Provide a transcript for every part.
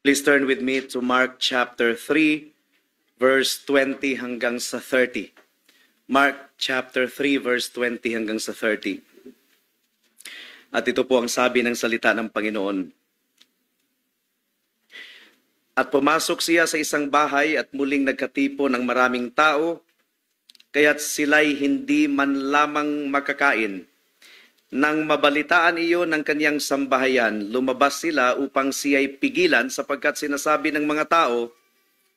Please turn with me to Mark chapter 3, verse 20 hanggang sa 30. Mark chapter 3, verse 20 hanggang sa 30. At ito po ang sabi ng salita ng Panginoon. At pumasok siya sa isang bahay at muling nagkatipo ng maraming tao, kaya't sila'y hindi man lamang makakain. Nang mabalitaan iyon ng kaniyang sambahayan, lumabas sila upang siya'y pigilan sapagkat sinasabi ng mga tao,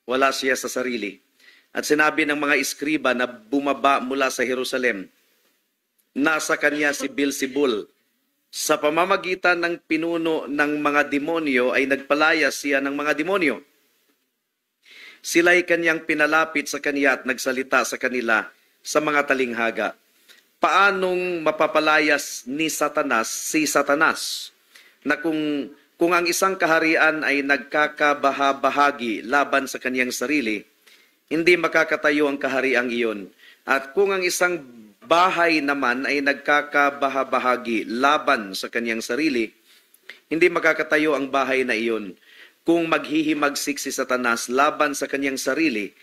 wala siya sa sarili. At sinabi ng mga iskriba na bumaba mula sa Jerusalem, nasa kanya si Beelzebul. Sa pamamagitan ng pinuno ng mga demonyo ay nagpalayas siya ng mga demonyo. Sila'y kanyang pinalapit sa kanya at nagsalita sa kanila sa mga talinghaga. Paanong mapapalayas ni Satanas si Satanas na kung ang isang kaharian ay nagkakabahabahagi laban sa kaniyang sarili, hindi makakatayo ang kahariang iyon. At kung ang isang bahay naman ay nagkakabahabahagi laban sa kaniyang sarili, hindi makakatayo ang bahay na iyon. Kung maghihimagsik si Satanas laban sa kaniyang sarili,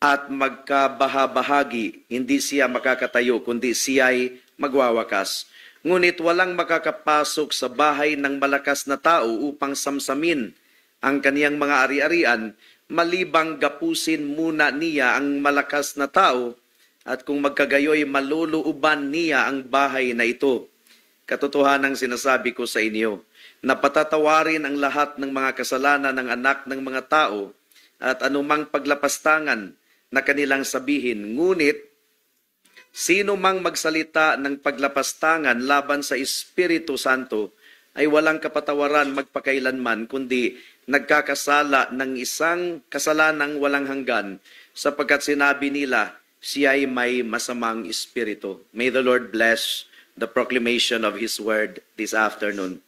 at magkabahabahagi, hindi siya makakatayo, kundi siya'y magwawakas. Ngunit walang makakapasok sa bahay ng malakas na tao upang samsamin ang kaniyang mga ari-arian, malibang gapusin muna niya ang malakas na tao, at kung magkagayoy maluluuban niya ang bahay na ito. Katotohanang sinasabi ko sa inyo, na patatawarin ang lahat ng mga kasalanan ng anak ng mga tao, at anumang paglapastangan na kanilang sabihin. Ngunit, sino mang magsalita ng paglapastangan laban sa Espiritu Santo ay walang kapatawaran magpakailanman, kundi nagkakasala ng isang kasalanang walang hanggan, sapagkat sinabi nila, siya'y may masamang espiritu. May the Lord bless the proclamation of His word this afternoon.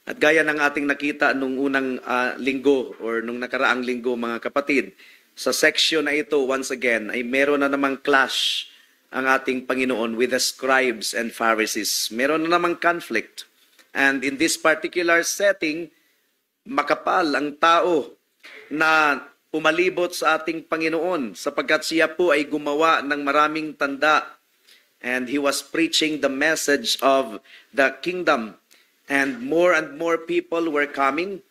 At gaya ng ating nakita nung unang linggo or nung nakaraang linggo, mga kapatid, sa section na ito, once again, ay meron na namang clash ang ating Panginoon with the scribes and Pharisees. Meron na namang conflict. And in this particular setting, makapal ang tao na pumalibot sa ating Panginoon sapagkat siya po ay gumawa ng maraming tanda. And He was preaching the message of the kingdom. And more people were coming.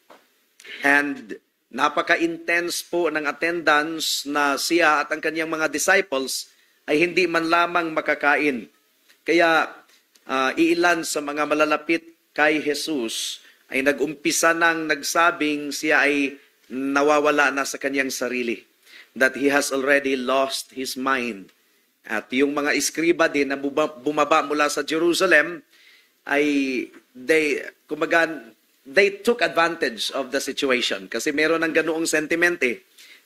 And napaka-intense po ng attendance na siya at ang kanyang mga disciples ay hindi man lamang makakain. Kaya iilan sa mga malalapit kay Jesus ay nag-umpisa nang nagsabing siya ay nawawala na sa kanyang sarili. That he has already lost his mind. At yung mga iskriba din na bumaba mula sa Jerusalem ay they took advantage of the situation kasi meron ng ganoong sentiment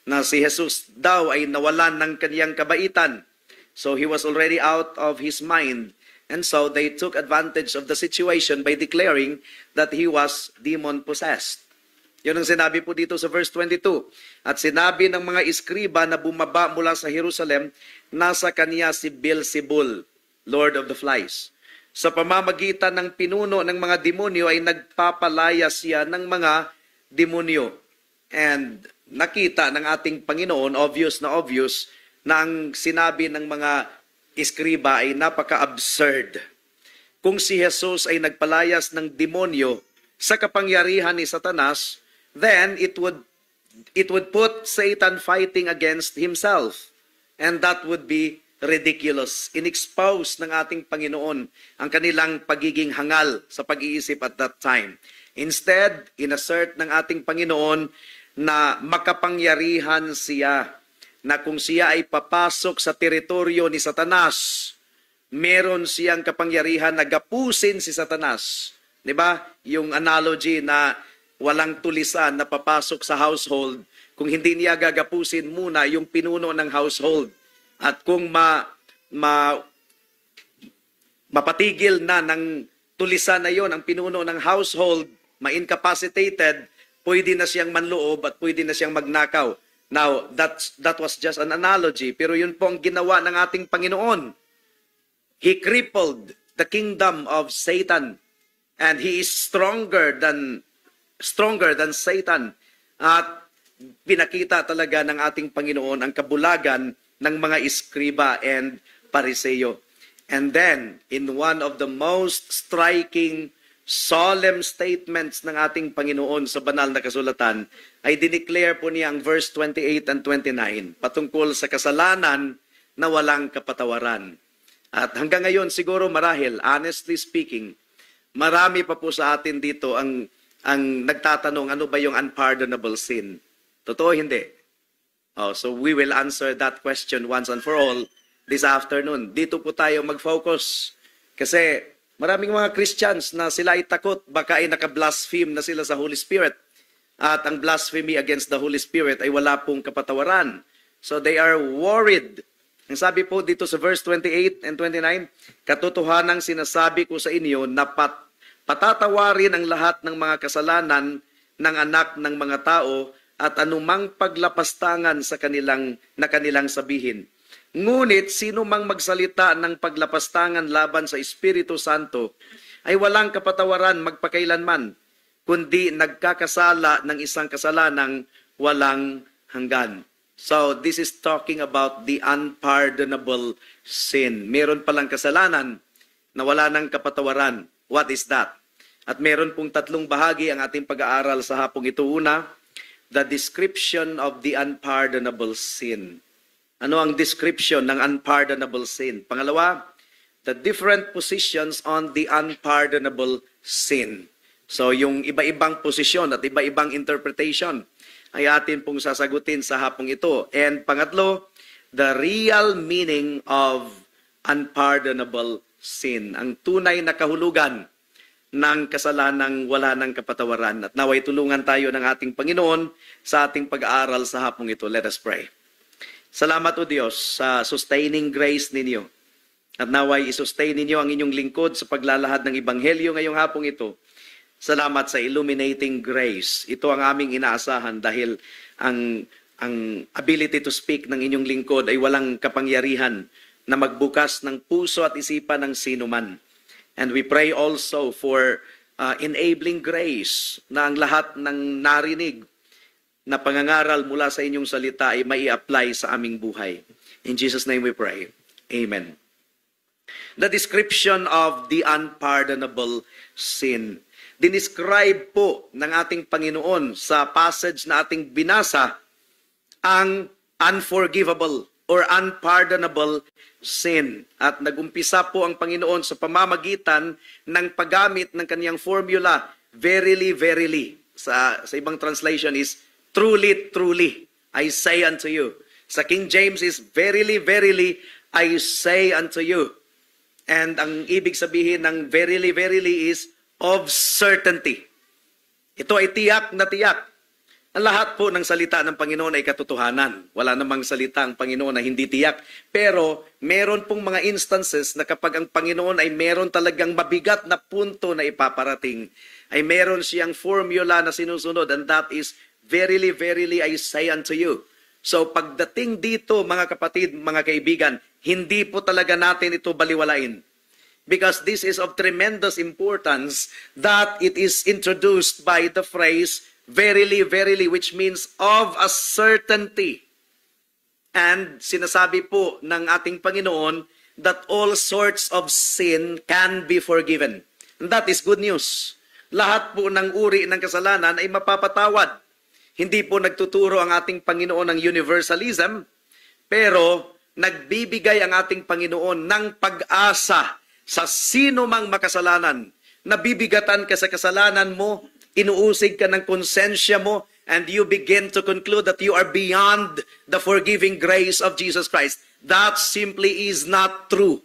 na si Jesus daw ay nawalan ng kaniyang kabaitan. So he was already out of his mind. And so they took advantage of the situation by declaring that he was demon-possessed. Yun ang sinabi po dito sa verse 22. At sinabi ng mga iskriba na bumaba mula sa Jerusalem, nasa kanya si Beelzebul, Lord of the Flies. Sa pamamagitan ng pinuno ng mga demonyo ay nagpapalaya siya ng mga demonyo. And nakita ng ating Panginoon, obvious na ang sinabi ng mga iskriba ay napaka-absurd. Kung si Jesus ay nagpalayas ng demonyo sa kapangyarihan ni Satanas, then it would put Satan fighting against himself. And that would be ridiculous. In-expose ng ating Panginoon ang kanilang pagiging hangal sa pag-iisip at that time. Instead, inassert ng ating Panginoon na makapangyarihan siya, na kung siya ay papasok sa teritoryo ni Satanas, meron siyang kapangyarihan na gapusin si Satanas. 'Di ba? Yung analogy na walang tulisan na papasok sa household kung hindi niya gagapusin muna yung pinuno ng household. At kung mapatigil na ng tulisan na yon ang pinuno ng household, ma-incapacitated, pwede na siyang manloob at pwede na siyang magnakaw. Now, that was just an analogy, pero yun po ang ginawa ng ating Panginoon. He crippled the kingdom of Satan, and he is stronger than Satan. At pinakita talaga ng ating Panginoon ang kabulagan ng mga iskriba and pariseyo. And then, in one of the most striking, solemn statements ng ating Panginoon sa banal na kasulatan, ay dineclare po niya ang verse 28 and 29 patungkol sa kasalanan na walang kapatawaran. At hanggang ngayon, siguro marahil, honestly speaking, marami pa po sa atin dito ang nagtatanong, ano ba yung unpardonable sin? Totoo, hindi? So we will answer that question once and for all this afternoon. Dito po tayo mag-focus. Kasi maraming mga Christians na sila ay takot, baka ay naka-blaspheme na sila sa Holy Spirit. At ang blasphemy against the Holy Spirit ay wala pong kapatawaran. So they are worried. Ang sabi po dito sa verse 28 and 29, katotohanang sinasabi ko sa inyo na patatawarin ang lahat ng mga kasalanan ng anak ng mga tao at anumang paglapastangan sa kanilang sabihin. Ngunit sino mang magsalita ng paglapastangan laban sa Espiritu Santo ay walang kapatawaran magpakailanman, kundi nagkakasala ng isang kasalanang walang hanggan. So this is talking about the unpardonable sin. Meron palang kasalanan na wala ng kapatawaran. What is that? At meron pong tatlong bahagi ang ating pag-aaral sa hapong ito. Una, the description of the unpardonable sin. Ano ang description ng unpardonable sin? Pangalawa, the different positions on the unpardonable sin. So yung iba-ibang posisyon at iba-ibang interpretation ay atin pong sasagutin sa hapong ito. And pangatlo, the real meaning of unpardonable sin. Ang tunay na kahulugan ng kasalanang wala ng kapatawaran. At naway tulungan tayo ng ating Panginoon sa ating pag-aaral sa hapong ito. Let us pray. Salamat o Diyos sa sustaining grace ninyo. At naway isustain ninyo ang inyong lingkod sa paglalahad ng Ebanghelyo ngayong hapong ito. Salamat sa illuminating grace. Ito ang aming inaasahan dahil ang ability to speak ng inyong lingkod ay walang kapangyarihan na magbukas ng puso at isipan ng sino man. And we pray also for enabling grace na ang lahat ng narinig na pangangaral mula sa inyong salita ay mai-apply sa aming buhay. In Jesus' name we pray. Amen. The description of the unpardonable sin. Dinescribe po ng ating Panginoon sa passage na ating binasa ang unforgivable or unpardonable sin. At nagumpisa po ang Panginoon sa pamamagitan ng paggamit ng kaniyang formula, verily, verily. Sa ibang translation is, truly, truly, I say unto you. Sa King James is, verily, verily, I say unto you. And ang ibig sabihin ng verily, verily is, of certainty. Ito ay tiyak na tiyak. Ang lahat po ng salita ng Panginoon ay katotohanan. Wala namang salita ang Panginoon na hindi tiyak. Pero meron pong mga instances na kapag ang Panginoon ay meron talagang mabigat na punto na ipaparating, ay meron siyang formula na sinusunod, and that is, verily, verily, I say unto you. So pagdating dito, mga kapatid, mga kaibigan, hindi po talaga natin ito baliwalain. Because this is of tremendous importance that it is introduced by the phrase, verily, verily, which means of a certainty. And sinasabi po ng ating Panginoon that all sorts of sin can be forgiven. And that is good news. Lahat po ng uri ng kasalanan ay mapapatawad. Hindi po nagtuturo ang ating Panginoon ng universalism, pero nagbibigay ang ating Panginoon ng pag-asa sa sino mang makasalanan. Nabibigatan ka sa kasalanan mo, inuusig ka ng konsensya mo, and you begin to conclude that you are beyond the forgiving grace of Jesus Christ. That simply is not true.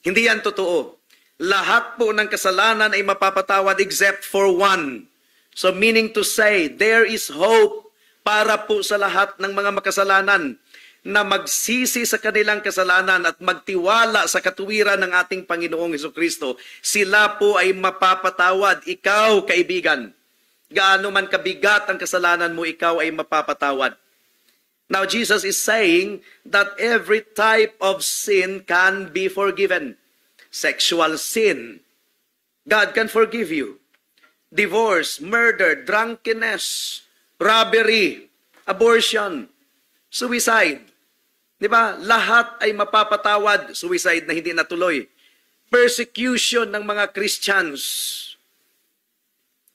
Hindi yan totoo. Lahat po ng kasalanan ay mapapatawad except for one. So meaning to say, there is hope para po sa lahat ng mga makasalanan na magsisi sa kanilang kasalanan at magtiwala sa katuwiran ng ating Panginoong Hesukristo. Sila po ay mapapatawad. Ikaw, kaibigan, gaano man kabigat ang kasalanan mo, ikaw ay mapapatawad. Now, Jesus is saying that every type of sin can be forgiven. Sexual sin, God can forgive you. Divorce, murder, drunkenness, robbery, abortion, suicide. Di ba? Lahat ay mapapatawad, suicide na hindi natuloy. Persecution ng mga Christians.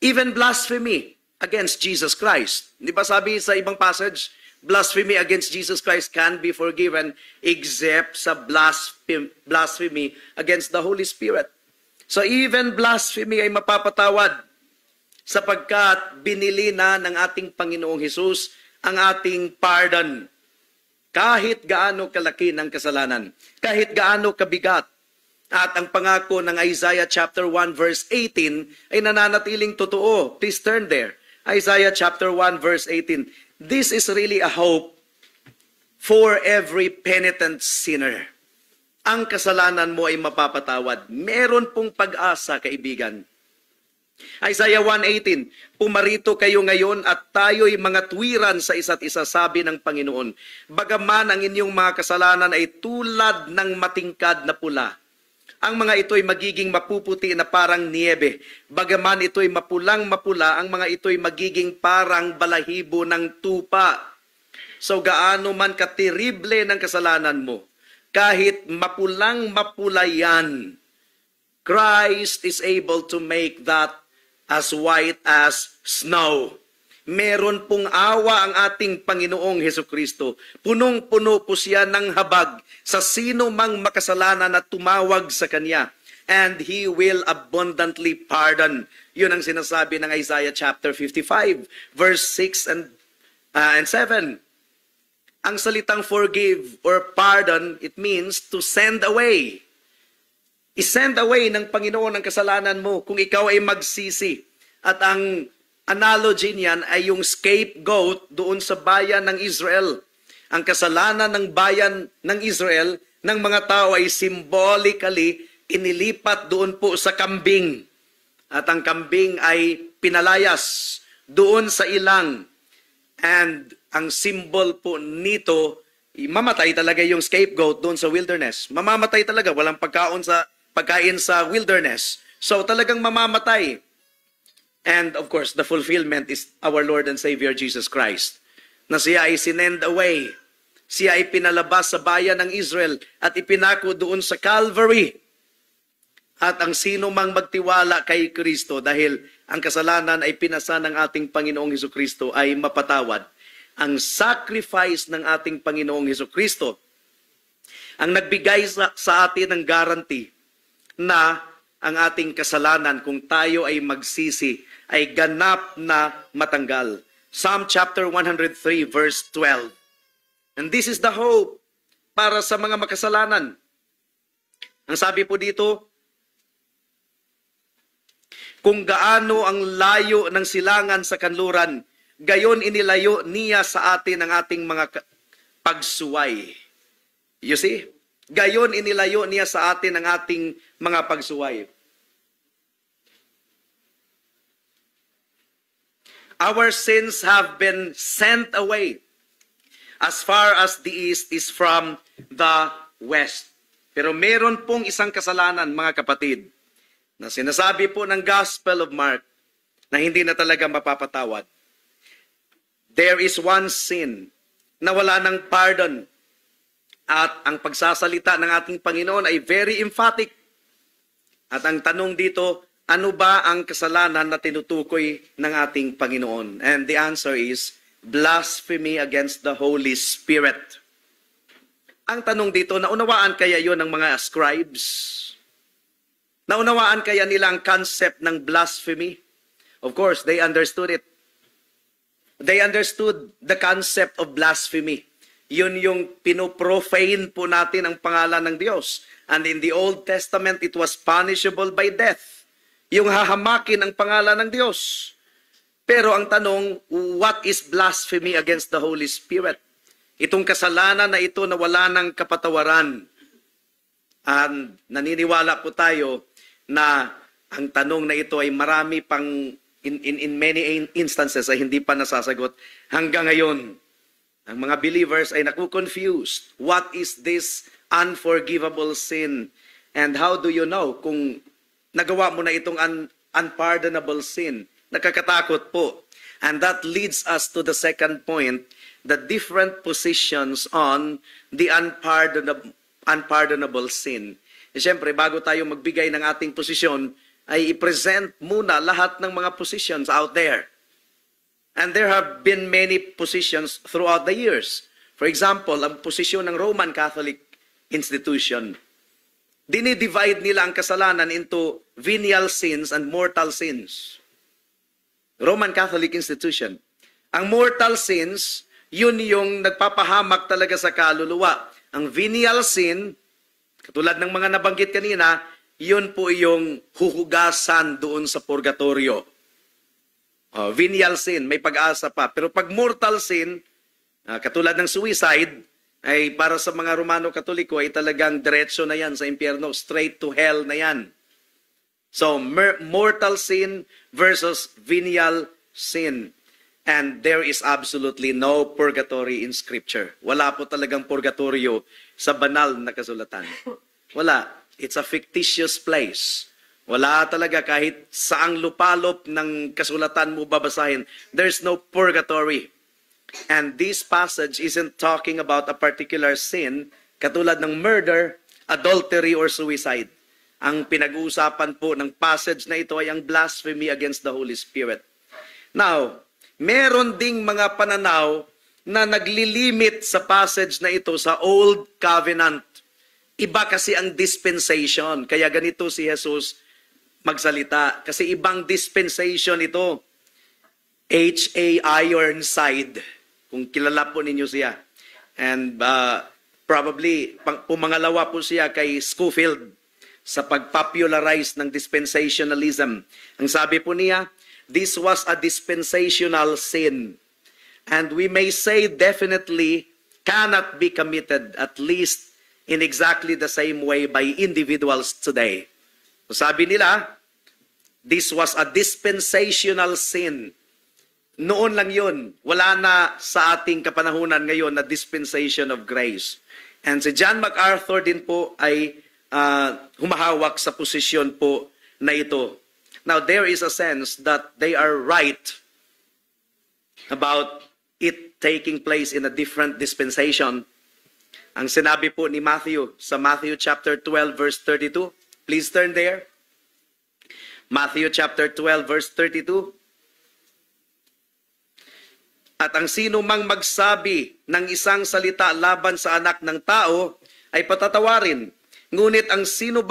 Even blasphemy against Jesus Christ. Di ba sabi sa ibang passage, blasphemy against Jesus Christ can be forgiven except sa blasphemy against the Holy Spirit. So even blasphemy ay mapapatawad sapagkat binili na ng ating Panginoong Hesus ang ating pardon. Kahit gaano kalaki ng kasalanan, kahit gaano kabigat. At ang pangako ng Isaiah chapter 1 verse 18 ay nananatiling totoo. Please turn there. Isaiah chapter 1 verse 18. This is really a hope for every penitent sinner. Ang kasalanan mo ay mapapatawad. Meron pong pag-asa, kaibigan. Isaiah 1:18, pumarito kayo ngayon at tayo'y mga tuwiran sa isa't isa, sabi ng Panginoon. Bagaman ang inyong mga kasalanan ay tulad ng matingkad na pula, ang mga ito'y magiging mapuputi na parang niebe. Bagaman ito'y mapulang-mapula, ang mga ito'y magiging parang balahibo ng tupa. So gaano man katirible ng kasalanan mo, kahit mapulang-mapula yan, Christ is able to make that as white as snow. Meron pong awa ang ating Panginoong Hesukristo. Punong-puno po siya ng habag sa sino mang makasalanan na tumawag sa Kanya. And He will abundantly pardon. Yun ang sinasabi ng Isaiah chapter 55, verse 6 and 7. Ang salitang forgive or pardon, it means to send away. I-send away ng Panginoon ang kasalanan mo kung ikaw ay magsisi. At ang analogy niyan ay yung scapegoat doon sa bayan ng Israel. Ang kasalanan ng bayan ng Israel, ng mga tao ay symbolically inilipat doon po sa kambing. At ang kambing ay pinalayas doon sa ilang. And ang symbol po nito, mamatay talaga yung scapegoat doon sa wilderness. Mamamatay talaga, walang pagkain sa wilderness. So talagang mamamatay. And of course, the fulfillment is our Lord and Savior Jesus Christ. Na siya ay sinend away. Siya ay pinalabas sa bayan ng Israel at ipinako doon sa Calvary. At ang sino mang magtiwala kay Kristo dahil ang kasalanan ay pinasa ng ating Panginoong Hesukristo ay mapatawad. Ang sacrifice ng ating Panginoong Hesukristo ang nagbigay sa atin ng guarantee na ang ating kasalanan kung tayo ay magsisi ay ganap na matanggal. Psalm chapter 103 verse 12. And this is the hope para sa mga makasalanan. Ang sabi po dito, kung gaano ang layo ng silangan sa kanluran, gayon inilayo niya sa atin ang ating mga pagsuway. You see? Gayon inilayo niya sa atin ang ating mga pagsuway. Our sins have been sent away as far as the east is from the west. Pero meron pong isang kasalanan, mga kapatid, na sinasabi po ng Gospel of Mark na hindi na talaga mapapatawad. There is one sin na wala ng pardon. At ang pagsasalita ng ating Panginoon ay very emphatic. At ang tanong dito, ano ba ang kasalanan na tinutukoy ng ating Panginoon? And the answer is, blasphemy against the Holy Spirit. Ang tanong dito, naunawaan kaya yon ng mga scribes? Naunawaan kaya nila ang concept ng blasphemy? Of course, they understood it. They understood the concept of blasphemy. Yun yung pinoprofane po natin ang pangalan ng Diyos. And in the Old Testament, it was punishable by death. Yung hahamakin ang pangalan ng Diyos. Pero ang tanong, what is blasphemy against the Holy Spirit? Itong kasalanan na ito na wala ng kapatawaran. And naniniwala po tayo na ang tanong na ito ay marami pang, in many instances ay hindi pa nasasagot hanggang ngayon. Ang mga believers ay naku-confused. What is this unforgivable sin? And how do you know kung nagawa mo na itong unpardonable sin? Nakakatakot po. And that leads us to the second point, the different positions on the unpardonable sin. Siyempre, bago tayo magbigay ng ating posisyon, ay i-present muna lahat ng mga positions out there. And there have been many positions throughout the years. For example, ang posisyon ng Roman Catholic institution. Dinidivide nila ang kasalanan into venial sins and mortal sins. Roman Catholic institution. Ang mortal sins, yun yung nagpapahamak talaga sa kaluluwa. Ang venial sin, katulad ng mga nabanggit kanina, yun po yung huhugasan doon sa purgatorio. Venial sin, may pag-asa pa. Pero pag mortal sin, katulad ng suicide, ay para sa mga Romano Katoliko ay talagang diretso na yan sa impyerno, straight to hell na yan. So, mortal sin versus venial sin. And there is absolutely no purgatory in Scripture. Wala po talagang purgatorio sa banal na kasulatan. Wala. It's a fictitious place. Wala talaga kahit saang lupalop ng kasulatan mo babasahin. There's no purgatory. And this passage isn't talking about a particular sin, katulad ng murder, adultery, or suicide. Ang pinag-uusapan po ng passage na ito ay ang blasphemy against the Holy Spirit. Now, meron ding mga pananaw na naglilimit sa passage na ito sa Old Covenant. Iba kasi ang dispensation. Kaya ganito si Jesus magsalita. Kasi ibang dispensation ito. H.A. Ironside. Kung kilala po ninyo siya. And probably, pumangalawa po siya kay Scofield sa pag-popularize ng dispensationalism. Ang sabi po niya, this was a dispensational sin. And we may say definitely cannot be committed, at least in exactly the same way by individuals today. So sabi nila, this was a dispensational sin. Noon lang yun. Wala na sa ating kapanahunan ngayon na dispensation of grace. And si John MacArthur din po ay humahawak sa posisyon po na ito. Now, there is a sense that they are right about it taking place in a different dispensation. Ang sinabi po ni Matthew sa Matthew chapter 12 verse 32. Please turn there. Matthew chapter 12 verse 32. At ang sino mang magsabi ng isang salita laban sa anak ng tao ay patatawarin. Ngunit ang sino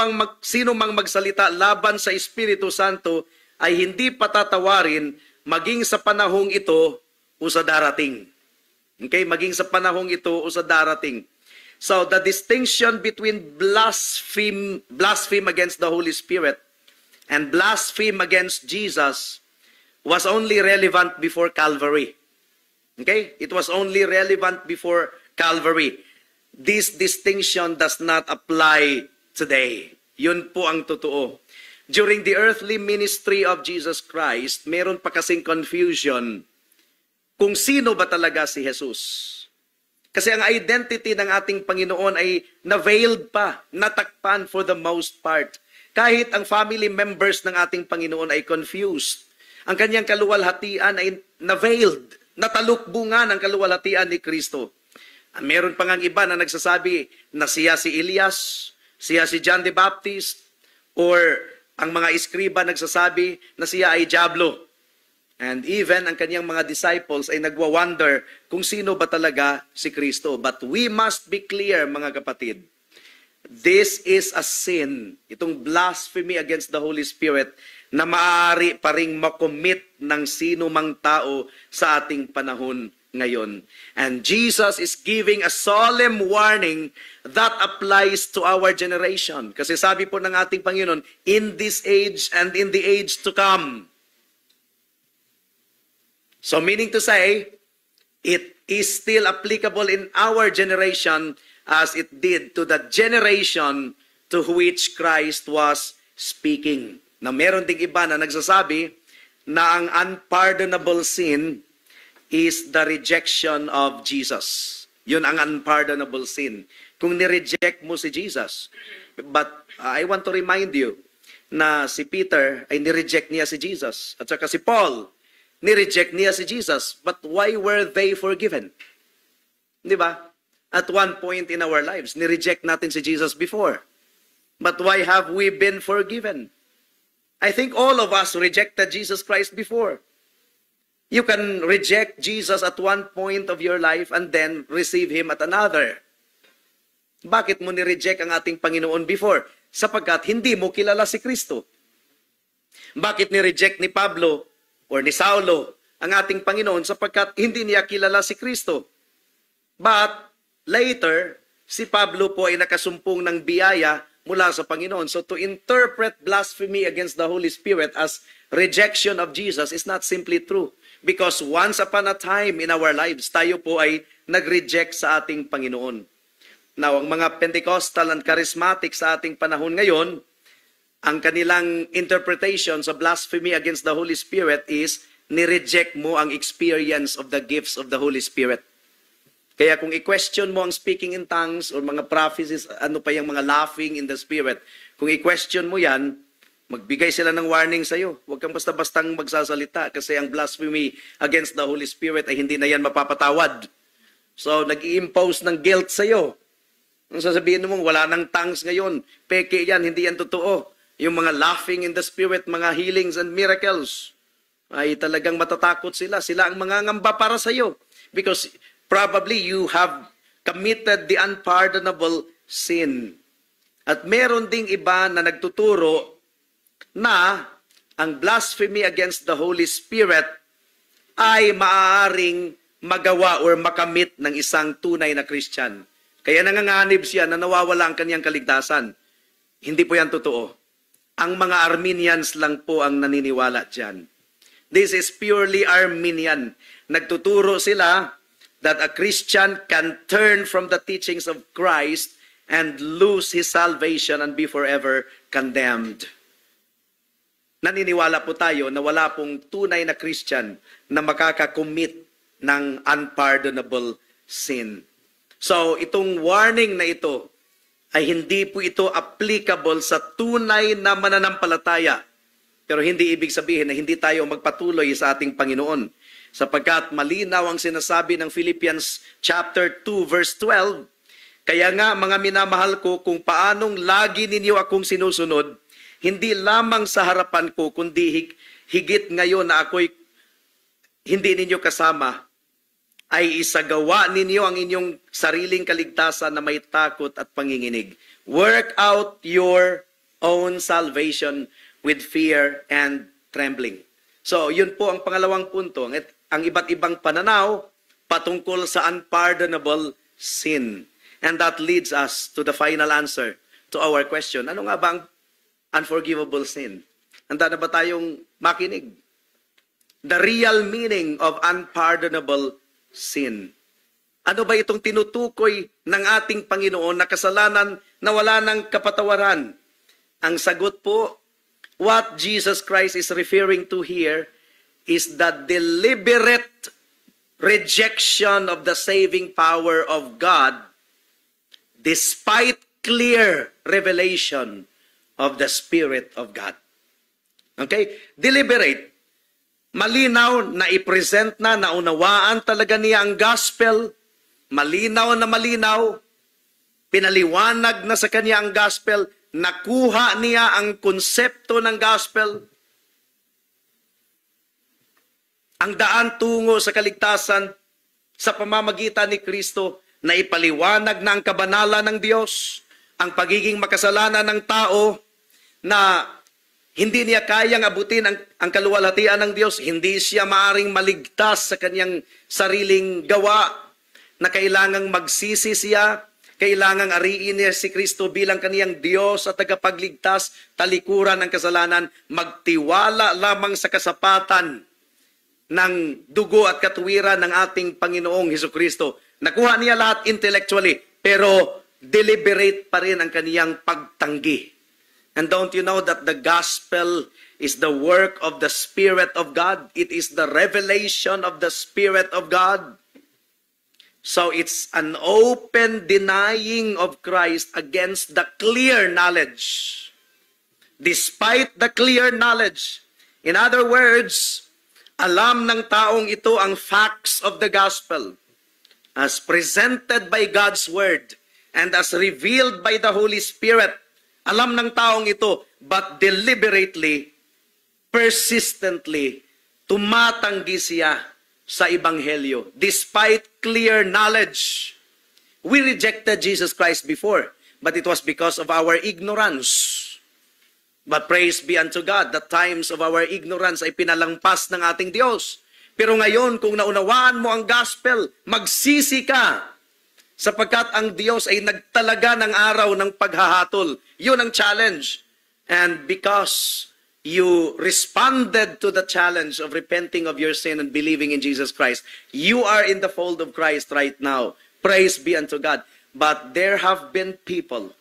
mang magsalita laban sa Espiritu Santo ay hindi patatawarin maging sa panahong ito o sa darating. Okay, maging sa panahong ito o sa darating. So the distinction between blaspheme against the Holy Spirit and blaspheme against Jesus was only relevant before Calvary. Okay? It was only relevant before Calvary. This distinction does not apply today. Yun po ang totoo. During the earthly ministry of Jesus Christ, meron pa kasing confusion kung sino ba talaga si Jesus. Kasi ang identity ng ating Panginoon ay na-veiled pa, natakpan for the most part. Kahit ang family members ng ating Panginoon ay confused. Ang kanyang kaluwalhatian ay na-veiled. Natalukbungan ang kaluwalhatian ni Kristo. Meron pa ngang iba na nagsasabi na siya si Elias, siya si John the Baptist, or ang mga iskriba nagsasabi na siya ay Diablo. And even ang kanyang mga disciples ay nagwa-wonder kung sino ba talaga si Kristo. But we must be clear, mga kapatid. This is a sin, itong blasphemy against the Holy Spirit, na maaari pa ring makomit ng sino mang tao sa ating panahon ngayon. And Jesus is giving a solemn warning that applies to our generation. Kasi sabi po ng ating Panginoon, in this age and in the age to come. So meaning to say, it is still applicable in our generation as it did to the generation to which Christ was speaking. Na meron ding iba na nagsasabi na ang unpardonable sin is the rejection of Jesus. Yun ang unpardonable sin. Kung nireject mo si Jesus. But I want to remind you, na si Peter ay nireject niya si Jesus. At saka si Paul, nireject niya si Jesus. But why were they forgiven? Di ba? At one point in our lives, nireject natin si Jesus before. But why have we been forgiven? I think all of us rejected Jesus Christ before. You can reject Jesus at one point of your life and then receive Him at another. Bakit mo nireject ang ating Panginoon before? Sapagkat hindi mo kilala si Kristo. Bakit nireject ni Pablo or ni Saulo ang ating Panginoon? Sapagkat hindi niya kilala si Kristo. But later, si Pablo po ay nakasumpong ng biyaya mula sa Panginoon. So to interpret blasphemy against the Holy Spirit as rejection of Jesus is not simply true. Because once upon a time in our lives, tayo po ay nag-reject sa ating Panginoon. Now, ang mga Pentecostal and Charismatic sa ating panahon ngayon, ang kanilang interpretation sa blasphemy against the Holy Spirit is nireject mo ang experience of the gifts of the Holy Spirit. Kaya kung i-question mo ang speaking in tongues or mga prophecies, ano pa yung mga laughing in the Spirit, kung i-question mo yan, magbigay sila ng warning sa iyo. Huwag kang basta-bastang magsasalita kasi ang blasphemy against the Holy Spirit ay hindi na yan mapapatawad. So, nag-i-impose ng guilt sa iyo. Ang sasabihin mo, wala nang tongues ngayon. Peke yan, hindi yan totoo. Yung mga laughing in the Spirit, mga healings and miracles, ay talagang matatakot sila. Sila ang mangangamba para sa iyo. Because probably you have committed the unpardonable sin. At meron ding iba na nagtuturo na ang blasphemy against the Holy Spirit ay maaaring magawa or makamit ng isang tunay na Christian. Kaya nanganganib siya na nawawala ang kanyang kaligtasan. Hindi po yan totoo. Ang mga Arminians lang po ang naniniwala dyan. This is purely Arminian. Nagtuturo sila that a Christian can turn from the teachings of Christ and lose his salvation and be forever condemned. Naniniwala po tayo na wala pong tunay na Christian na makakakommit ng unpardonable sin. So, itong warning na ito ay hindi po ito applicable sa tunay na mananampalataya. Pero hindi ibig sabihin na hindi tayo magpatuloy sa ating Panginoon. Sapagkat malinaw ang sinasabi ng Philippians chapter 2 verse 12, kaya nga mga minamahal ko, kung paanong lagi ninyo akong sinusunod, hindi lamang sa harapan ko, kundi higit ngayon na ako'y hindi ninyo kasama, ay isagawa ninyo ang inyong sariling kaligtasan na may takot at panginginig. Work out your own salvation with fear and trembling. So, yun po ang pangalawang punto. Ang iba't ibang pananaw patungkol sa unpardonable sin. And that leads us to the final answer to our question. Ano nga ba ang unforgivable sin? Handa na ba tayong makinig? The real meaning of unpardonable sin. Ano ba itong tinutukoy ng ating Panginoon na kasalanan na wala ng kapatawaran? Ang sagot po, what Jesus Christ is referring to here is the deliberate rejection of the saving power of God despite clear revelation of the Spirit of God. Okay? Deliberate. Malinaw na i-present na, naunawaan talaga niya ang gospel. Malinaw na malinaw. Pinaliwanag na sa kanya ang gospel. Nakuha niya ang konsepto ng gospel. Ang daan tungo sa kaligtasan sa pamamagitan ni Kristo na ipaliwanag na ang kabanalan ng Diyos, ang pagiging makasalanan ng tao na hindi niya kayang abutin ang kaluwalhatian ng Diyos, hindi siya maaring maligtas sa kanyang sariling gawa, na kailangang magsisi siya, kailangang ariin niya si Kristo bilang kaniyang Diyos at tagapagligtas, talikuran ng kasalanan, magtiwala lamang sa kasapatan ng dugo at katuwiran ng ating Panginoong Hesukristo. Nakuha niya lahat intellectually, pero deliberate pa rin ang kaniyang pagtanggi. And don't you know that the gospel is the work of the Spirit of God? It is the revelation of the Spirit of God. So it's an open denying of Christ against the clear knowledge despite the clear knowledge. In other words, alam ng taong ito ang facts of the gospel as presented by God's word and as revealed by the Holy Spirit. Alam ng taong ito, but deliberately, persistently, tumatanggi siya sa Ebanghelyo. Despite clear knowledge, we rejected Jesus Christ before, but it was because of our ignorance. But praise be unto God, the times of our ignorance ay pinalampas ng ating Diyos. Pero ngayon, kung naunawaan mo ang gospel, magsisi ka, sapagkat ang Diyos ay nagtalaga ng araw ng paghahatol. Yun ang challenge. And because you responded to the challenge of repenting of your sin and believing in Jesus Christ, you are in the fold of Christ right now. Praise be unto God. But there have been people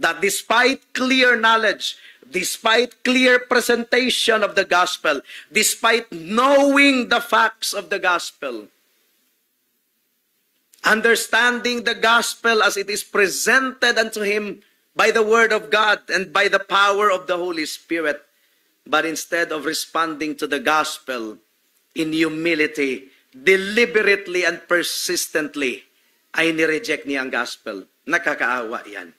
that despite clear knowledge, despite clear presentation of the gospel, despite knowing the facts of the gospel, understanding the gospel as it is presented unto him by the word of God and by the power of the Holy Spirit, but instead of responding to the gospel in humility, deliberately and persistently, ay nireject niya ang gospel. Nakakaawa yan.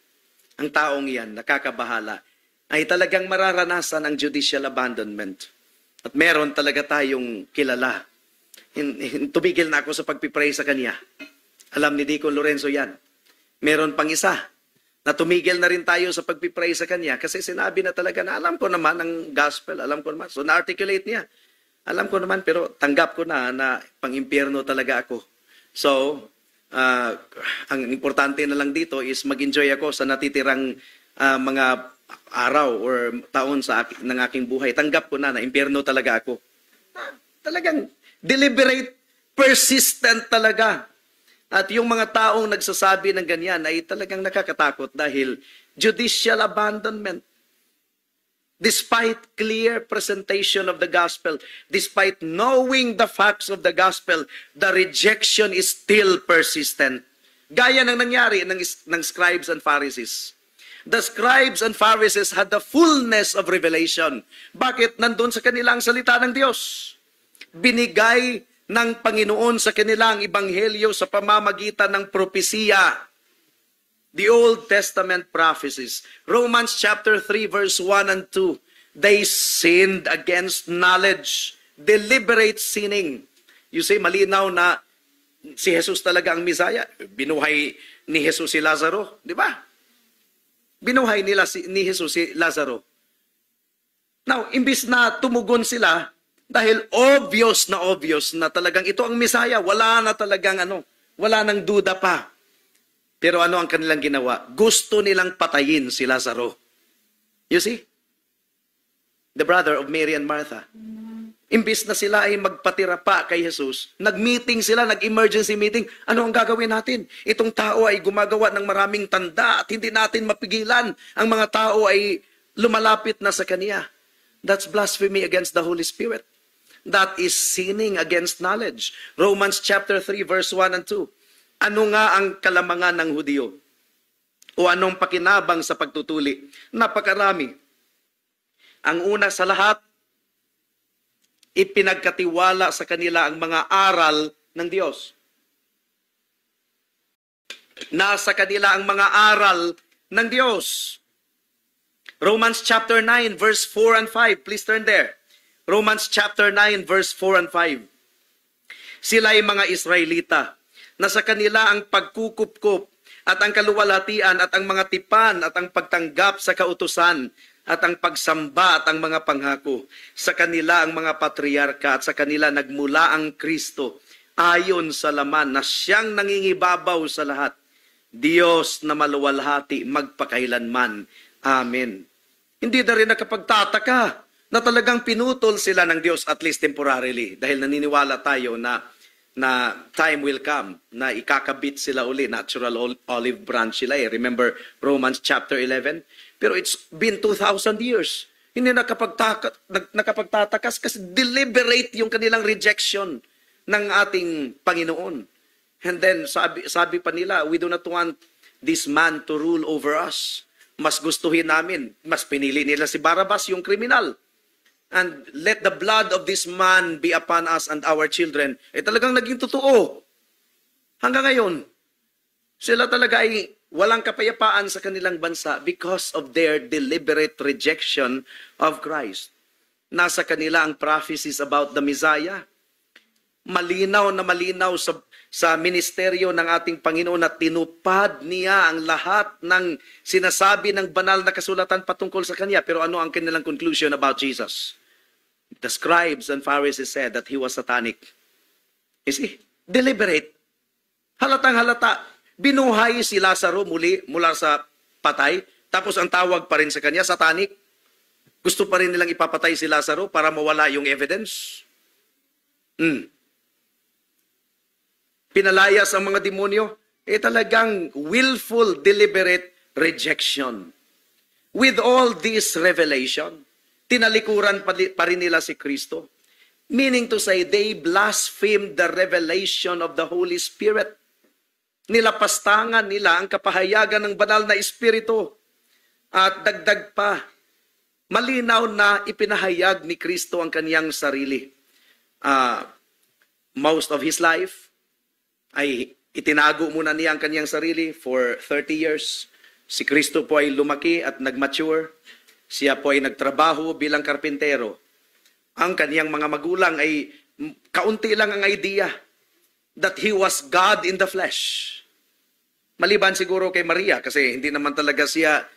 Ang taong yan, nakakabahala, ay talagang mararanasan ang judicial abandonment. At meron talaga tayong kilala. Tumigil na ako sa pagpipray sa kanya. Alam ni Deacon Lorenzo yan. Meron pang isa na tumigil na rin tayo sa pagpipray sa kanya kasi sinabi na talaga na alam ko naman ang gospel, alam ko naman. So na-articulate niya. Alam ko naman pero tanggap ko na pang-impyerno talaga ako. So, ang importante na lang dito is mag-enjoy ako sa natitirang mga araw or taon ng aking buhay. Tanggap ko na impyerno talaga ako. Talagang deliberate, persistent talaga. At yung mga taong nagsasabi ng ganyan ay talagang nakakatakot dahil judicial abandonment. Despite clear presentation of the gospel, despite knowing the facts of the gospel, the rejection is still persistent. Gaya ng nangyari ng scribes and Pharisees. The scribes and Pharisees had the fullness of revelation. Bakit? Nandun sa kanilang salita ng Diyos. Binigay ng Panginoon sa kanilang ebanghelyo sa pamamagitan ng propesiya. The Old Testament prophecies. Romans chapter 3 verse 1 and 2. They sinned against knowledge. Deliberate sinning. You see, malinaw na si Jesus talaga ang Misaya. Binuhay ni Jesus si Lazaro. Di ba? Binuhay ni Jesus si Lazaro. Now, imbis na tumugon sila, dahil obvious na talagang ito ang Misaya, wala na talagang wala nang duda pa. Pero ano ang kanilang ginawa? Gusto nilang patayin si Lazaro. You see? The brother of Mary and Martha. Imbis na sila ay magpatira pa kay Jesus, nag-meeting sila, nag-emergency meeting. Ano ang gagawin natin? Itong tao ay gumagawa ng maraming tanda at hindi natin mapigilan. Ang mga tao ay lumalapit na sa Kanya. That's blasphemy against the Holy Spirit. That is sinning against knowledge. Romans chapter 3 verse 1 and 2. Ano nga ang kalamangan ng Hudyo? O anong pakinabang sa pagtutuli? Napakarami. Ang una sa lahat, ipinagkatiwala sa kanila ang mga aral ng Diyos. Nasa kanila ang mga aral ng Diyos. Romans chapter 9 verse 4 and 5. Please turn there. Romans chapter 9 verse 4 and 5. Sila ay mga Israelita na sa kanila ang pagkukupkup at ang kaluwalhatian at ang mga tipan at ang pagtanggap sa kautusan at ang pagsamba at ang mga panghako. Sa kanila ang mga patriarka at sa kanila nagmula ang Kristo ayon sa laman na siyang nangingibabaw sa lahat. Diyos na maluwalhati magpakailanman. Amen. Hindi na rin nakapagtataka na talagang pinutol sila ng Diyos at least temporarily dahil naniniwala tayo na time will come na ikakabit sila uli, natural olive branch sila eh. Remember Romans chapter 11? Pero it's been 2,000 years. Hindi nakapagtatakas kasi deliberate yung kanilang rejection ng ating Panginoon. And then sabi pa nila, we do not want this man to rule over us. Mas gustuhin namin, mas pinili nila si Barabbas, yung kriminal. And let the blood of this man be upon us and our children. Talagang naging totoo. Hanggang ngayon, sila talaga ay walang kapayapaan sa kanilang bansa because of their deliberate rejection of Christ. Nasa kanila ang prophecies about the Messiah. Malinaw na malinaw sa ministeryo ng ating Panginoon na tinupad niya ang lahat ng sinasabi ng banal na kasulatan patungkol sa Kanya. Pero ano ang kanilang conclusion about Jesus? The scribes and Pharisees said that he was satanic. You see? Deliberate. Halatang halata. Binuhay si Lazaro mula sa patay. Tapos ang tawag pa rin sa kanya, satanic. Gusto pa rin nilang ipapatay si Lazaro para mawala yung evidence. Pinalayas ang mga demonyo. Talagang willful, deliberate rejection. With all this revelation, tinalikuran pa rin nila si Kristo. Meaning to say, they blasphemed the revelation of the Holy Spirit. Nilapastangan nila ang kapahayagan ng banal na Espiritu. At dagdag pa, malinaw na ipinahayag ni Kristo ang kaniyang sarili. Most of his life ay itinago muna niya ang kaniyang sarili for 30 years. Si Kristo po ay lumaki at nag-mature. Siya po ay nagtrabaho bilang karpintero. Ang kaniyang mga magulang ay kaunti lang ang idea that he was God in the flesh. Maliban siguro kay Maria kasi hindi naman talaga siya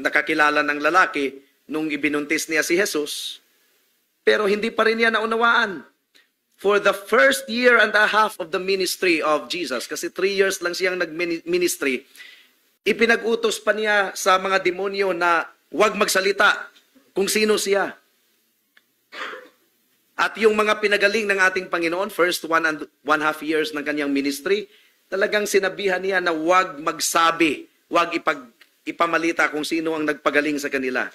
nakakilala ng lalaki nung ibinuntis niya si Jesus. Pero hindi pa rin niya naunawaan. For the first year and a half of the ministry of Jesus, kasi 3 years lang siyang nag-ministry, ipinag-utos pa niya sa mga demonyo na huwag magsalita kung sino siya. At yung mga pinagaling ng ating Panginoon, first 1.5 years ng kanyang ministry, talagang sinabihan niya na huwag magsabi, huwag ipamalita kung sino ang nagpagaling sa kanila.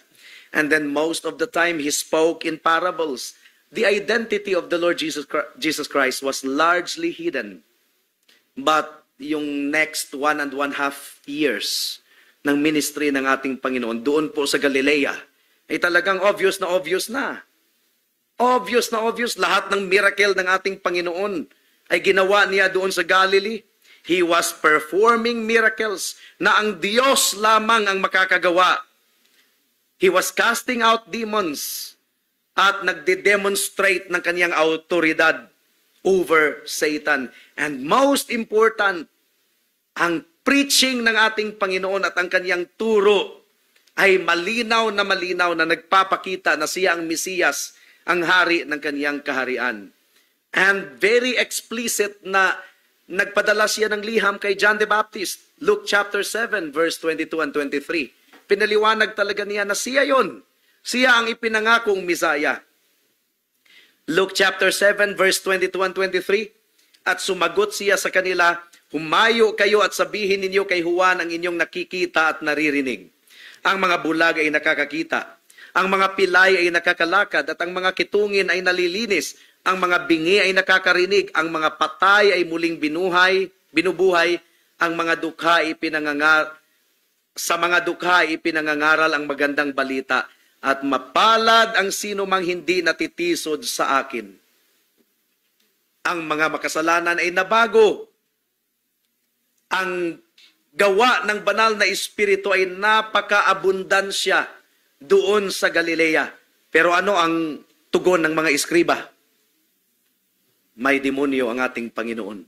And then most of the time, he spoke in parables. The identity of the Lord Jesus Christ was largely hidden. But yung next 1.5 years ng ministry ng ating Panginoon, doon po sa Galilea, ay talagang obvious na obvious na. Obvious na obvious. Lahat ng miracle ng ating Panginoon ay ginawa niya doon sa Galilee. He was performing miracles na ang Diyos lamang ang makakagawa. He was casting out demons at nagde-demonstrate ng kaniyang autoridad over Satan. And most important, ang preaching ng ating Panginoon at ang kaniyang turo ay malinaw na nagpapakita na siya ang Mesiyas, ang hari ng kaniyang kaharian. And very explicit na nagpadala siya ng liham kay John the Baptist. Luke chapter 7, verse 22 and 23. Pinaliwanag talaga niya na siya yon. Siya ang ipinangakong Messiah. Luke chapter 7, verse 22 and 23. At sumagot siya sa kanila, humayo kayo at sabihin ninyo kay Juan ang inyong nakikita at naririnig. Ang mga bulag ay nakakakita. Ang mga pilay ay nakakalakad at ang mga kitungin ay nalilinis. Ang mga bingi ay nakakarinig. Ang mga patay ay muling binubuhay. Ang mga dukha ay sa mga dukha ay pinangangaral ang magandang balita. At mapalad ang sino mang hindi natitisod sa akin. Ang mga makasalanan ay nabago. Ang gawa ng banal na Espiritu ay napaka-abundansya doon sa Galilea. Pero ano ang tugon ng mga eskriba? May demonyo ang ating Panginoon.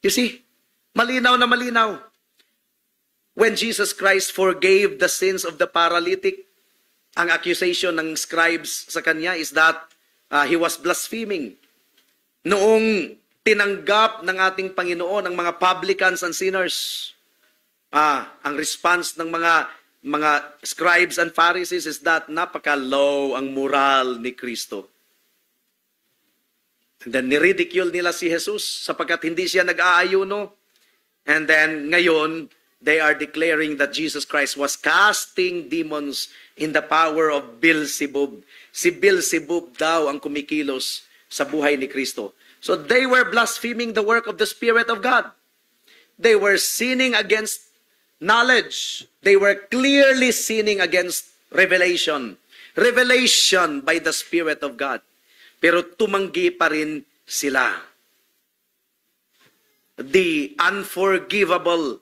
You see, malinaw na malinaw. When Jesus Christ forgave the sins of the paralytic, ang accusation ng scribes sa kanya is that he was blaspheming. Noong tinanggap ng ating Panginoon ang mga publicans and sinners, ang response ng mga scribes and Pharisees is that napaka-low ang moral ni Kristo. And then niridicule nila si Jesus sapagkat hindi siya nag-aayuno. And then ngayon, they are declaring that Jesus Christ was casting demons in the power of Beelzebub. Si Beelzebub daw ang kumikilos sa buhay ni Kristo. So they were blaspheming the work of the Spirit of God. They were sinning against knowledge. They were clearly sinning against revelation. Revelation by the Spirit of God. Pero tumanggi pa rin sila. The unforgivable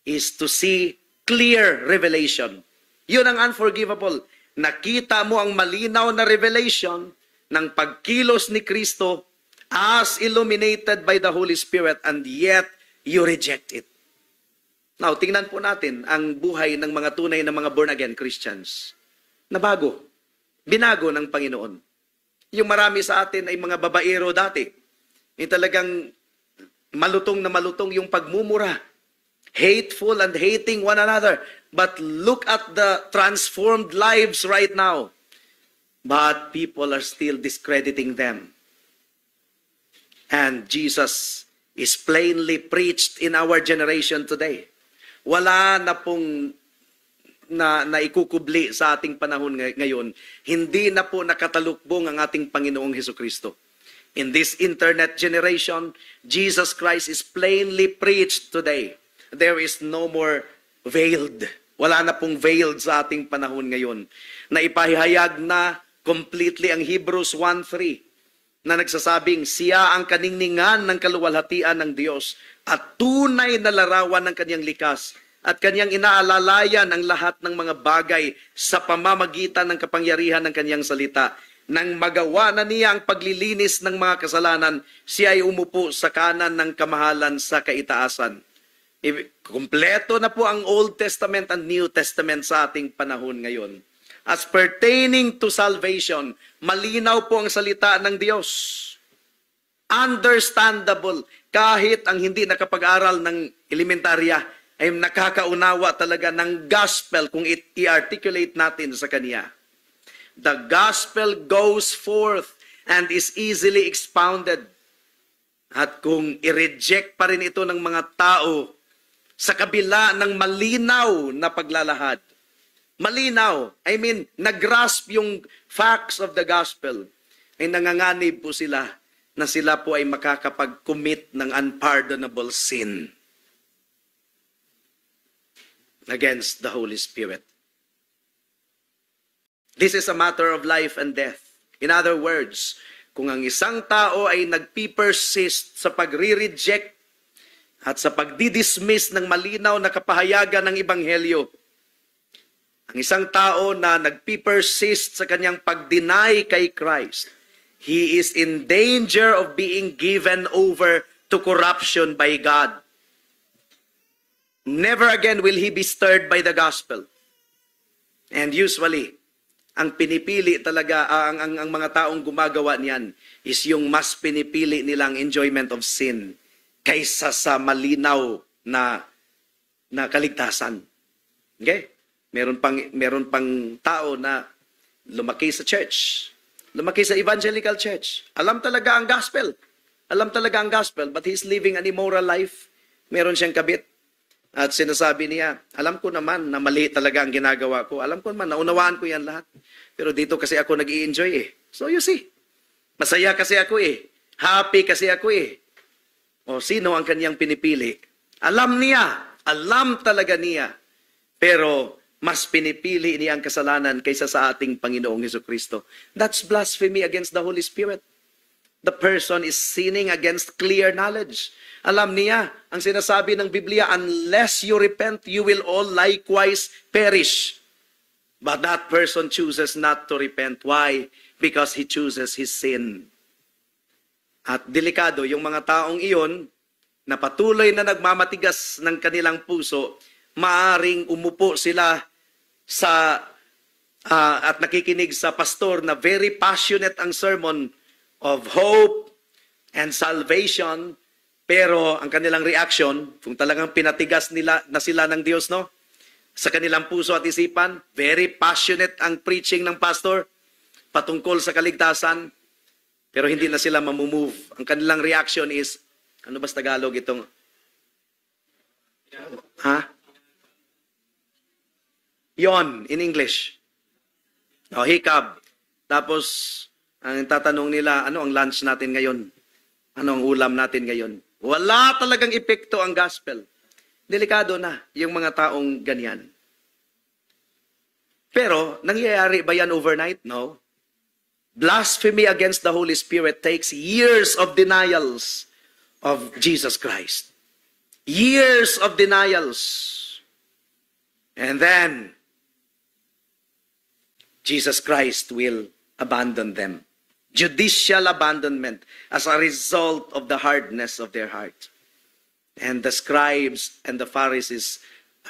is to see clear revelation. Yun ang unforgivable. Nakita mo ang malinaw na revelation ng pagkilos ni Kristo as illuminated by the Holy Spirit, and yet you reject it. Now, tingnan po natin ang buhay ng mga tunay na mga born-again Christians. Nabago. Binago ng Panginoon. Yung marami sa atin ay mga babaero dati. Yung talagang malutong na malutong yung pagmumura. Hateful and hating one another. But look at the transformed lives right now. But people are still discrediting them. And Jesus is plainly preached in our generation today. Wala na pong na ikukubli sa ating panahon ngayon. Hindi na po nakatalukbong ang ating Panginoong Hesukristo. In this internet generation, Jesus Christ is plainly preached today. There is no more veiled. Wala na pong veiled sa ating panahon ngayon. Na ipahayag na completely ang Hebrews 1:3 na nagsasabing, siya ang kaningningan ng kaluwalhatian ng Diyos at tunay na larawan ng kanyang likas at kanyang inaalalayan ang lahat ng mga bagay sa pamamagitan ng kapangyarihan ng kanyang salita. Nang magawa na niya ang paglilinis ng mga kasalanan, siya ay umupo sa kanan ng kamahalan sa kaitaasan. Kompleto na po ang Old Testament and New Testament sa ating panahon ngayon. As pertaining to salvation, malinaw po ang salita ng Diyos. Understandable. Kahit ang hindi nakapag-aral ng elementarya ay nakakaunawa talaga ng gospel kung i-articulate natin sa Kanya. The gospel goes forth and is easily expounded. At kung i-reject pa rin ito ng mga tao sa kabila ng malinaw na paglalahad, malinaw, I mean, nag-grasp yung facts of the gospel, ay nanganganib po sila na sila po ay makakapag-commit ng unpardonable sin against the Holy Spirit. This is a matter of life and death. In other words, kung ang isang tao ay nagpipersist sa pagre-reject at sa pagdidismiss ng malinaw na kapahayagan ng Ebanghelyo, ang isang tao na nagpipersist sa kanyang pag-deny kay Christ, he is in danger of being given over to corruption by God. Never again will he be stirred by the gospel. And usually, ang pinipili talaga, ang mga taong gumagawa niyan is yung mas pinipili nilang enjoyment of sin kaysa sa malinaw na kaligtasan. Okay? Meron pang tao na lumaki sa church, lumaki sa evangelical church. Alam talaga ang gospel. Alam talaga ang gospel, but he's living an immoral life. Meron siyang kabit. At sinasabi niya, alam ko naman na mali talaga ang ginagawa ko. Alam ko naman, naunawaan ko yan lahat. Pero dito kasi ako nag-i-enjoy eh. So you see, masaya kasi ako eh. Happy kasi ako eh. O sino ang kanyang pinipili? Alam niya, alam talaga niya. Pero mas pinipili niya ang kasalanan kaysa sa ating Panginoong Hesukristo. That's blasphemy against the Holy Spirit. The person is sinning against clear knowledge. Alam niya, ang sinasabi ng Biblia, unless you repent, you will all likewise perish. But that person chooses not to repent. Why? Because he chooses his sin. At delikado, yung mga taong iyon, na patuloy na nagmamatigas ng kanilang puso, maaring umupo sila sa at nakikinig sa pastor na very passionate ang sermon of hope and salvation, pero ang kanilang reaction, kung talagang pinatigas nila na sila ng Diyos, no? Sa kanilang puso at isipan, very passionate ang preaching ng pastor patungkol sa kaligtasan, pero hindi na sila mamumove. Ang kanilang reaction is, ano ba sa Tagalog itong? Yon, in English. O, hiccup. Tapos, ang tatanong nila, ano ang lunch natin ngayon? Ano ang ulam natin ngayon? Wala talagang epekto ang gospel. Delikado na yung mga taong ganyan. Pero, nangyayari ba yan overnight? No. Blasphemy against the Holy Spirit takes years of denials of Jesus Christ. Years of denials. And then, Jesus Christ will abandon them. Judicial abandonment as a result of the hardness of their heart. And the scribes and the Pharisees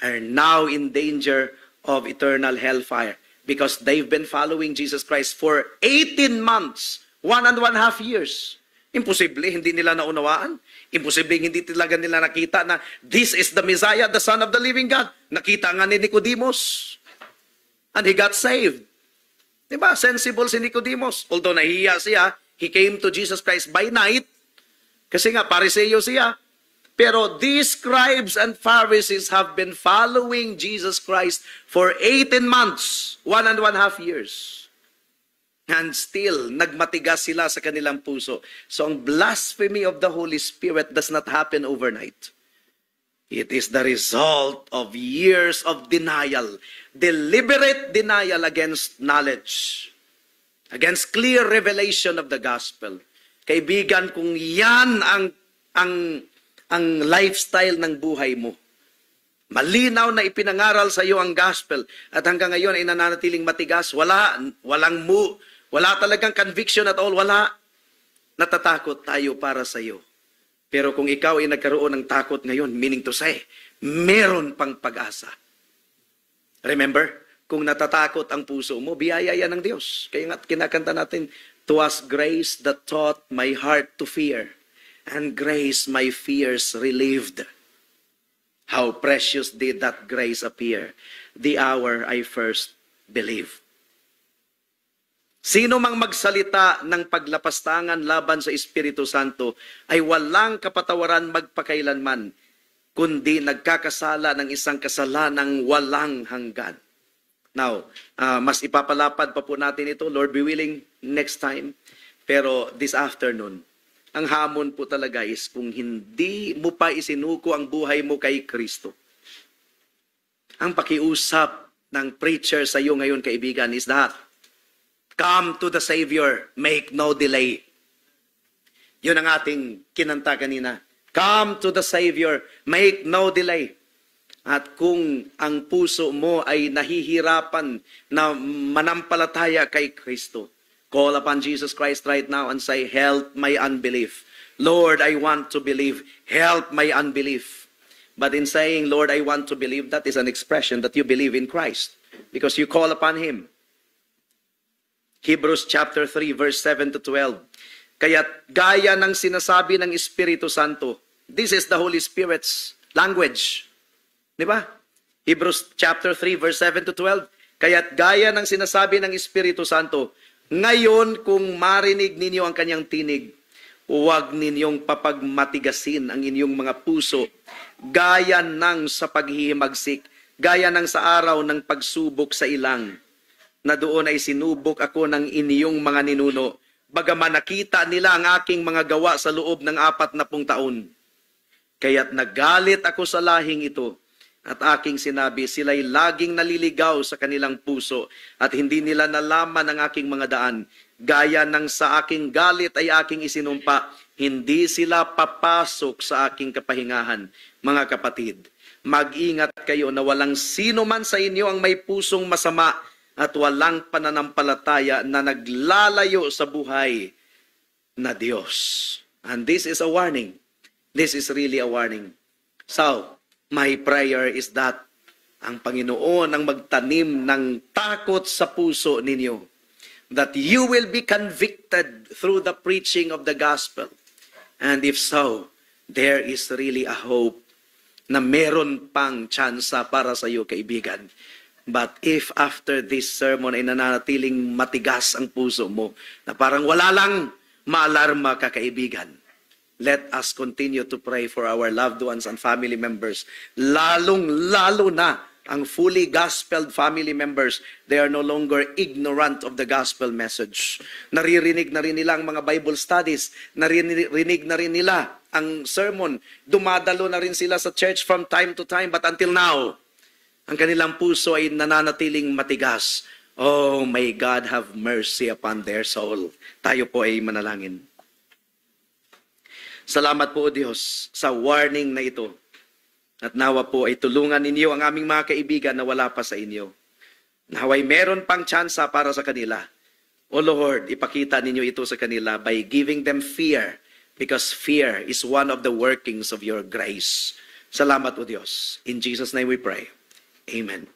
are now in danger of eternal hellfire because they've been following Jesus Christ for 18 months, 1.5 years. Imposible, hindi nila naunawaan. Imposible, hindi talaga nila nakita na this is the Messiah, the Son of the living God. Nakita nga ni Nicodemus. And he got saved. Diba? Sensible si Nicodemus. Although nahihiya siya, he came to Jesus Christ by night. Kasi nga, Pariseo siya. Pero these scribes and Pharisees have been following Jesus Christ for 18 months, 1.5 years. And still, nagmatigas sila sa kanilang puso. So ang blasphemy of the Holy Spirit does not happen overnight. It is the result of years of denial, deliberate denial against knowledge, against clear revelation of the gospel. Kaibigan, kung yan ang lifestyle ng buhay mo, malinaw na ipinangaral sa iyo ang gospel at hanggang ngayon ay nananatiling matigas, wala talagang conviction at all, wala. Natatakot tayo para sa iyo. Pero kung ikaw ay nagkaroon ng takot ngayon, meaning to say, meron pang pag-asa. Remember, kung natatakot ang puso mo, biyaya yan ng Diyos. Kaya nga kinakanta natin, to us grace that taught my heart to fear, and grace my fears relieved. How precious did that grace appear, the hour I first believed. Sino mang magsalita ng paglapastangan laban sa Espiritu Santo ay walang kapatawaran magpakailanman, kundi nagkakasala ng isang kasalanang walang hanggan. Now, mas ipapalapad pa po natin ito, Lord be willing, next time. Pero this afternoon, ang hamon po talaga is kung hindi mo pa isinuko ang buhay mo kay Kristo. Ang pakiusap ng preacher sa iyo ngayon, kaibigan, is that come to the Savior, make no delay. Yun ang ating kinanta kanina. Come to the Savior, make no delay. At kung ang puso mo ay nahihirapan na manampalataya kay Kristo, call upon Jesus Christ right now and say, help my unbelief. Lord, I want to believe. Help my unbelief. But in saying, Lord, I want to believe, that is an expression that you believe in Christ because you call upon Him. Hebrews chapter 3 verse 7 to 12. Kaya't gaya ng sinasabi ng Espiritu Santo, this is the Holy Spirit's language. Di ba? Hebrews chapter 3 verse 7 to 12. Kaya't gaya ng sinasabi ng Espiritu Santo, ngayon kung marinig ninyo ang kanyang tinig, huwag ninyong papagmatigasin ang inyong mga puso, gaya ng sa paghihimagsik, gaya ng sa araw ng pagsubok sa ilang, na doon ay sinubok ako ng inyong mga ninuno, bagaman nakita nila ang aking mga gawa sa loob ng 40 taon. Kaya't nagalit ako sa lahing ito, at aking sinabi, sila'y laging naliligaw sa kanilang puso, at hindi nila nalaman ang aking mga daan. Gaya ng sa aking galit ay aking isinumpa, hindi sila papasok sa aking kapahingahan. Mga kapatid, mag-ingat kayo na walang sino man sa inyo ang may pusong masama, at walang pananampalataya na naglalayo sa buhay na Diyos. And this is a warning. This is really a warning. So, my prayer is that ang Panginoon ang magtanim ng takot sa puso ninyo. That you will be convicted through the preaching of the gospel. And if so, there is really a hope na meron pang tsansa para sa iyo, kaibigan. But if after this sermon ay nananatiling matigas ang puso mo, na parang wala lang, maalarma ka, kaibigan, let us continue to pray for our loved ones and family members, lalong-lalo na ang fully gospeled family members, they are no longer ignorant of the gospel message. Naririnig na rin nila ang mga Bible studies, naririnig na rin nila ang sermon, dumadalo na rin sila sa church from time to time, but until now, ang kanilang puso ay nananatiling matigas. Oh, may God have mercy upon their soul. Tayo po ay manalangin. Salamat po, O Diyos, sa warning na ito. At nawa po ay tulungan ninyo ang aming mga kaibigan na wala pa sa inyo. Naway meron pang tsansa para sa kanila. O Lord, ipakita ninyo ito sa kanila by giving them fear, because fear is one of the workings of your grace. Salamat, O Diyos. In Jesus' name we pray. Amen.